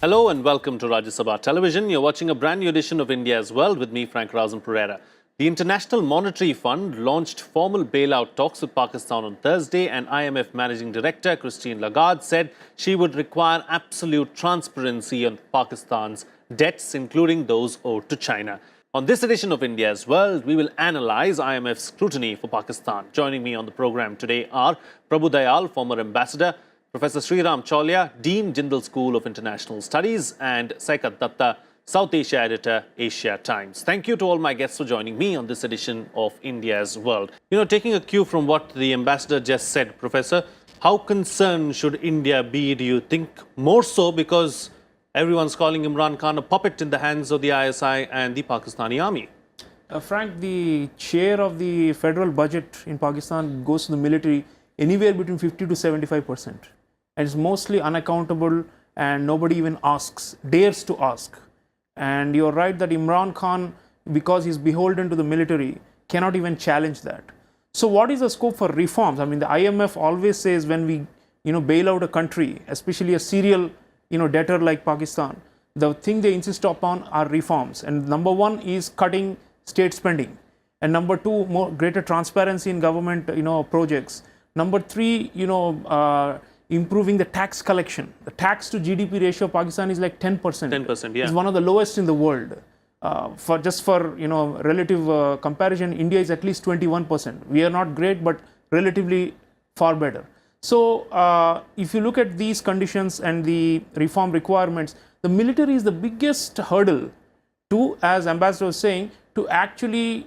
Hello and welcome to Rajya Sabha Television. You're watching a brand new edition of India's World with me, Frank Razan Pereira. The International Monetary Fund launched formal bailout talks with Pakistan on Thursday, and IMF Managing Director Christine Lagarde said she would require absolute transparency on Pakistan's debts, including those owed to China. On this edition of India's World, we will analyze IMF's scrutiny for Pakistan. Joining me on the program today are Prabhu Dayal, former ambassador, Professor Sreeram Chaulia, Dean, Jindal School of International Studies, and Saikat Datta, South Asia Editor, Asia Times. Thank you to all my guests for joining me on this edition of India's World. Taking a cue from what the ambassador just said, Professor, how concerned should India be, do you think? More so because everyone's calling Imran Khan a puppet in the hands of the ISI and the Pakistani army. Frank, the share of the federal budget in Pakistan goes to the military anywhere between 50 to 75%. And it's mostly unaccountable, and nobody even dares to ask. And you're right that Imran Khan, because he's beholden to the military, cannot even challenge that. So what is the scope for reforms? I mean, the IMF always says when we bail out a country, especially a serial debtor like Pakistan, the thing they insist upon are reforms. And number one is cutting state spending. And number two, greater transparency in government projects. Number three, improving the tax collection. The tax to GDP ratio of Pakistan is like 10%. 10%, yeah. It's one of the lowest in the world. For relative comparison, India is at least 21%. We are not great, but relatively far better. So if you look at these conditions and the reform requirements, the military is the biggest hurdle to, as Ambassador was saying, to actually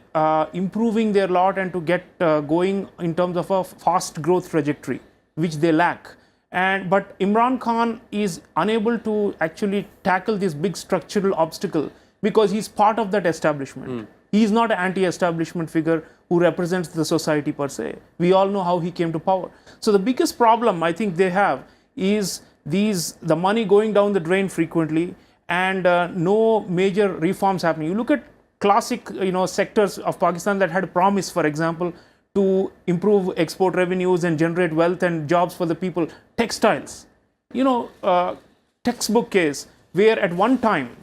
improving their lot and to get going in terms of a fast growth trajectory, which they lack. But Imran Khan is unable to actually tackle this big structural obstacle because he's part of that establishment. He is not an anti-establishment figure who represents the society per se. We all know how he came to power. So the biggest problem I think they have is the money going down the drain frequently and no major reforms happening. You look at classic sectors of Pakistan that had a promise, for example, to improve export revenues and generate wealth and jobs for the people. Textiles, textbook case where at one time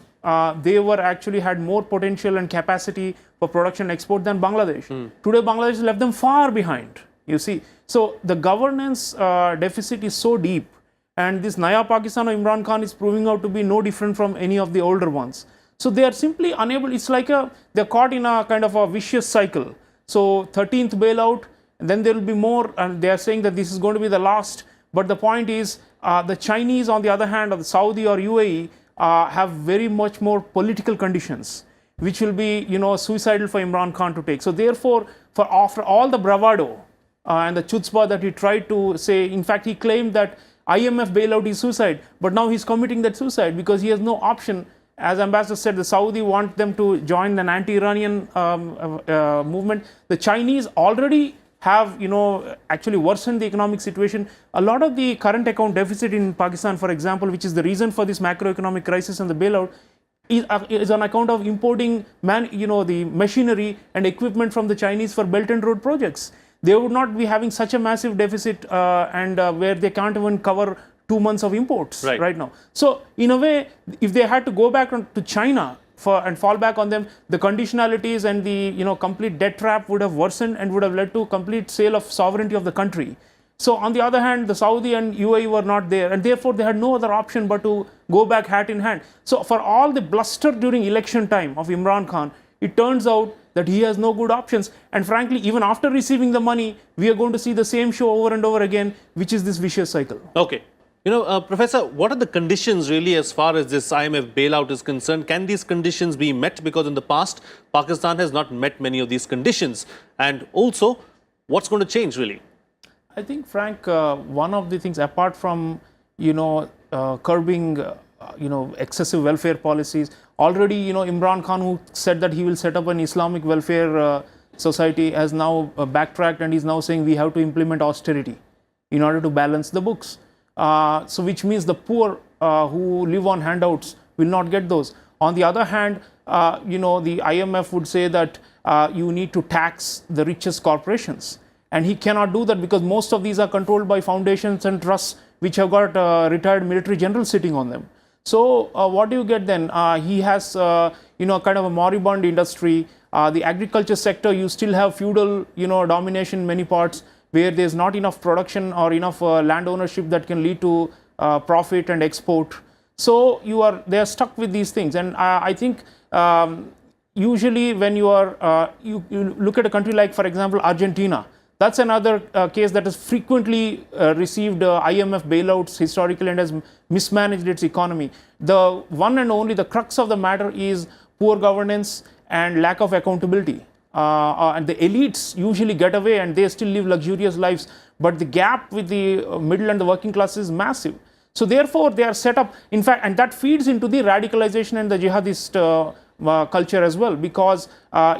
they were actually had more potential and capacity for production and export than Bangladesh. Today Bangladesh left them far behind, you see. So the governance deficit is so deep, and this Naya Pakistan of Imran Khan is proving out to be no different from any of the older ones. So they are simply unable, it's like they're caught in a kind of a vicious cycle. So 13th bailout, and then there will be more, and they are saying that this is going to be the last. But the point is, the Chinese, on the other hand, or the Saudi or UAE, have very much more political conditions, which will be, suicidal for Imran Khan to take. So therefore, after all the bravado and the chutzpah that he tried to say, in fact, he claimed that IMF bailout is suicide, but now he's committing that suicide because he has no option. As Ambassador said, the Saudi want them to join an anti-Iranian movement. The Chinese already have, actually worsened the economic situation. A lot of the current account deficit in Pakistan, for example, which is the reason for this macroeconomic crisis and the bailout, is on account of importing the machinery and equipment from the Chinese for Belt and Road projects. They would not be having such a massive deficit where they can't even cover 2 months of imports right now. So in a way, if they had to go back to China and fall back on them, the conditionalities and the complete debt trap would have worsened and would have led to complete sale of sovereignty of the country. So on the other hand, the Saudi and UAE were not there, and therefore they had no other option but to go back hat in hand. So for all the bluster during election time of Imran Khan, it turns out that he has no good options. And frankly, even after receiving the money, we are going to see the same show over and over again, which is this vicious cycle. Okay. Professor, what are the conditions really as far as this IMF bailout is concerned? Can these conditions be met? Because in the past, Pakistan has not met many of these conditions. And also, what's going to change really? I think, Frank, one of the things apart from, curbing, excessive welfare policies, already, Imran Khan, who said that he will set up an Islamic welfare society, has now backtracked and is now saying we have to implement austerity in order to balance the books. So which means the poor who live on handouts will not get those. On the other hand, the IMF would say that you need to tax the richest corporations. And he cannot do that because most of these are controlled by foundations and trusts which have got retired military generals sitting on them. So what do you get then? He has kind of a moribund industry. The agriculture sector, you still have feudal domination in many parts, where there's not enough production or enough land ownership that can lead to profit and export. So they are stuck with these things. And I think usually when you look at a country like, for example, Argentina, that's another case that has frequently received IMF bailouts historically and has mismanaged its economy. The one and only, the crux of the matter is poor governance and lack of accountability. And the elites usually get away and they still live luxurious lives, but the gap with the middle and the working class is massive. So therefore, they are set up, in fact, and that feeds into the radicalization and the jihadist culture as well, because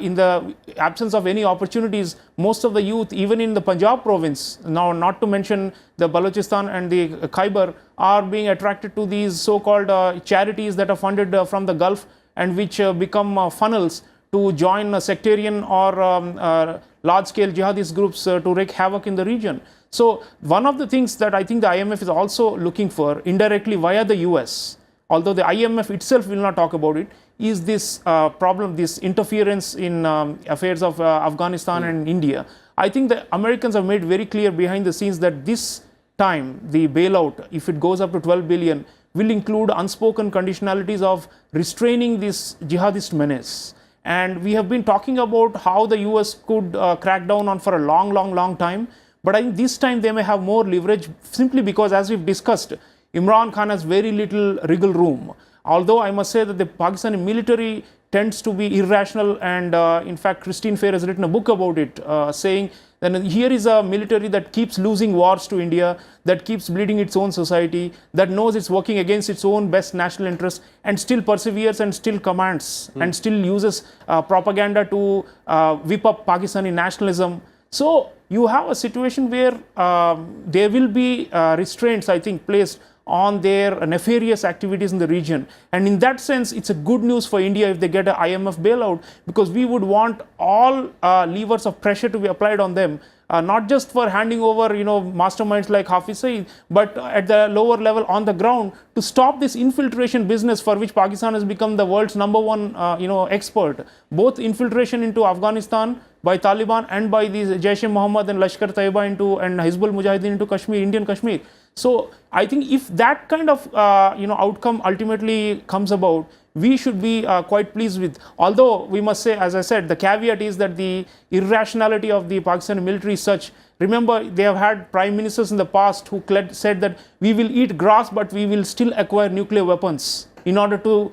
in the absence of any opportunities, most of the youth, even in the Punjab province, now not to mention the Balochistan and the Khyber, are being attracted to these so-called charities that are funded from the Gulf and which become funnels to join sectarian or large-scale jihadist groups to wreak havoc in the region. So one of the things that I think the IMF is also looking for, indirectly via the US, although the IMF itself will not talk about it, is this problem, this interference in affairs of Afghanistan and India. I think the Americans have made very clear behind the scenes that this time, the bailout, if it goes up to 12 billion, will include unspoken conditionalities of restraining this jihadist menace. And we have been talking about how the US could crack down on for a long time. But I think this time they may have more leverage, simply because, as we've discussed, Imran Khan has very little wriggle room. Although I must say that the Pakistani military tends to be irrational, and in fact Christine Fair has written a book about it, saying that here is a military that keeps losing wars to India, that keeps bleeding its own society, that knows it's working against its own best national interests, and still perseveres and still commands and still uses propaganda to whip up Pakistani nationalism. So you have a situation where there will be restraints, I think, placed on their nefarious activities in the region. And in that sense, it's a good news for India if they get an IMF bailout, because we would want all levers of pressure to be applied on them, not just for handing over masterminds like Hafiz Saeed, but at the lower level on the ground, to stop this infiltration business for which Pakistan has become the world's #1 expert. Both infiltration into Afghanistan by Taliban and by the Jaish-e-Mohammed and Lashkar-e-Taiba and Hizbul Mujahideen into Kashmir, Indian Kashmir. So I think if that kind of outcome ultimately comes about, we should be quite pleased with. Although we must say, as I said, the caveat is that the irrationality of the Pakistani military is such. Remember, they have had prime ministers in the past who said that we will eat grass, but we will still acquire nuclear weapons in order to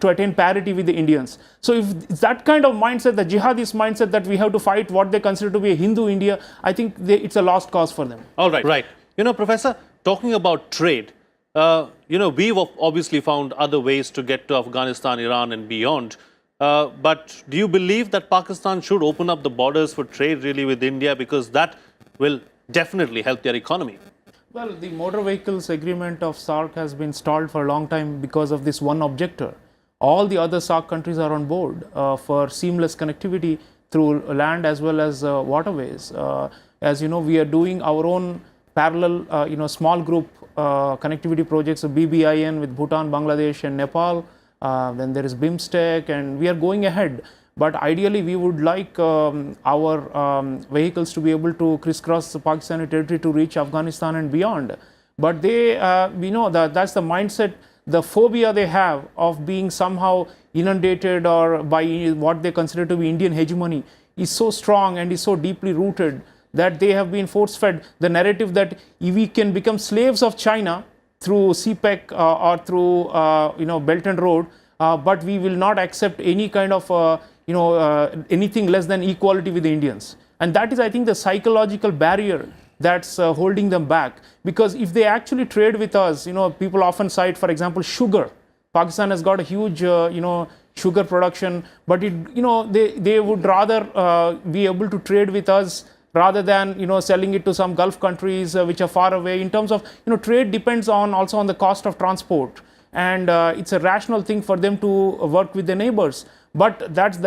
attain parity with the Indians. So if it's that kind of mindset, the jihadist mindset that we have to fight what they consider to be a Hindu India, I think it's a lost cause for them. All right. Right. Professor, talking about trade, we've obviously found other ways to get to Afghanistan, Iran and beyond. But do you believe that Pakistan should open up the borders for trade really with India, because that will definitely help their economy? Well, the motor vehicles agreement of SAARC has been stalled for a long time because of this one objector. All the other SAARC countries are on board for seamless connectivity through land as well as waterways. As you know, we are doing our own parallel, small group connectivity projects of BBIN with Bhutan, Bangladesh and Nepal. Then there is BIMSTEC, and we are going ahead. But ideally, we would like our vehicles to be able to crisscross the Pakistani territory to reach Afghanistan and beyond. But we know that that's the mindset, the phobia they have of being somehow inundated or by what they consider to be Indian hegemony is so strong and is so deeply rooted that they have been force-fed the narrative that we can become slaves of China through CPEC or through Belt and Road, but we will not accept any kind of anything less than equality with the Indians. And that is, I think, the psychological barrier that's holding them back. Because if they actually trade with us, people often cite, for example, sugar. Pakistan has got a huge, sugar production, but they would rather be able to trade with us rather than selling it to some Gulf countries which are far away. In terms of trade depends also on the cost of transport, and it's a rational thing for them to work with their neighbors. But that's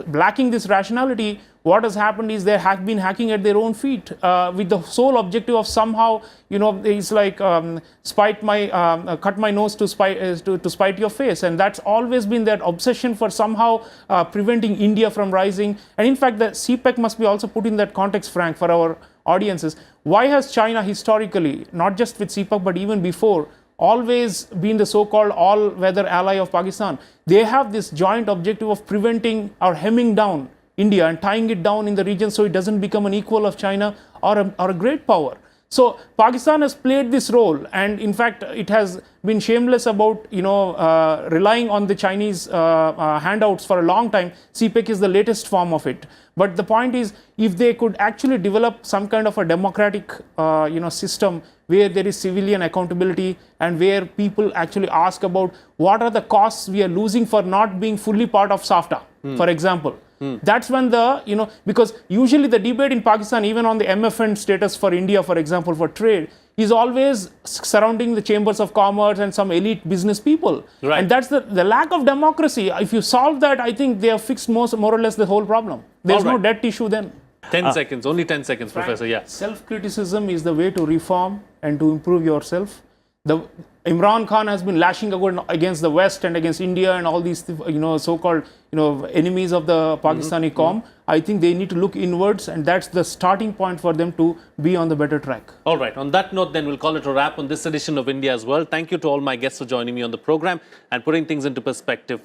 lacking this rationality. What has happened is they have been hacking at their own feet with the sole objective of somehow, it's like cut my nose to spite your face, and that's always been that obsession for somehow preventing India from rising. And in fact, the CPEC must be also put in that context, Frank, for our audiences. Why has China historically, not just with CPEC but even before, always been the so-called all-weather ally of Pakistan? They have this joint objective of preventing or hemming down India and tying it down in the region so it doesn't become an equal of China or a great power. So Pakistan has played this role, and in fact it has been shameless about relying on the Chinese handouts for a long time. CPEC is the latest form of it. But the point is, if they could actually develop some kind of a democratic system where there is civilian accountability and where people actually ask about what are the costs we are losing for not being fully part of SAFTA, for example. That's when because usually the debate in Pakistan, even on the MFN status for India, for example, for trade, is always surrounding the chambers of commerce and some elite business people. Right. And that's the lack of democracy. If you solve that, I think they have fixed more or less the whole problem. There's no debt issue then. 10 seconds, only 10 seconds, Professor. Yeah. Self-criticism is the way to reform and to improve yourself. Imran Khan has been lashing against the West and against India and all these, so-called, enemies of the Pakistani Qawm. I think they need to look inwards, and that's the starting point for them to be on the better track. All right. On that note, then we'll call it a wrap on this edition of India's World. Thank you to all my guests for joining me on the program and putting things into perspective.